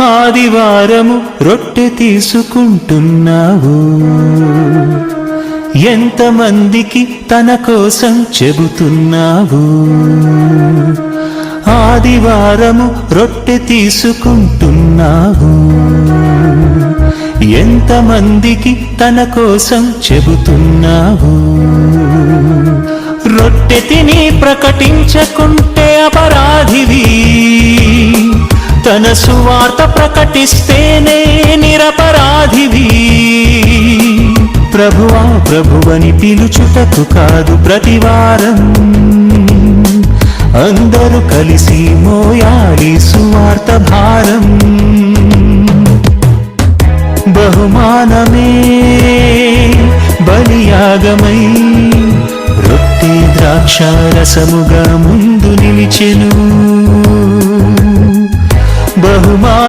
ఆదివారము రొట్టె తీసుకుంటున్నావు, ఎంతమందికి తన కోసం చెబుతున్నావు? ఆదివారము రొట్టె తీసుకుంటున్నావు, ఎంతమందికి తన కోసం చెబుతున్నావు? రొట్టె తిని ప్రకటించకుంటే అపరాధివి, తన సువార్త ప్రకటిస్తేనే నిరపరాధివి. ప్రభువా ప్రభువని పిలుచుటకు కాదు ప్రతివారం అందరూ కలిసి మోయాలి సువార్త భారం. బహుమానమే బలియాగమై రొట్టె ద్రాక్షారసముగా ముందు నిలిచెను.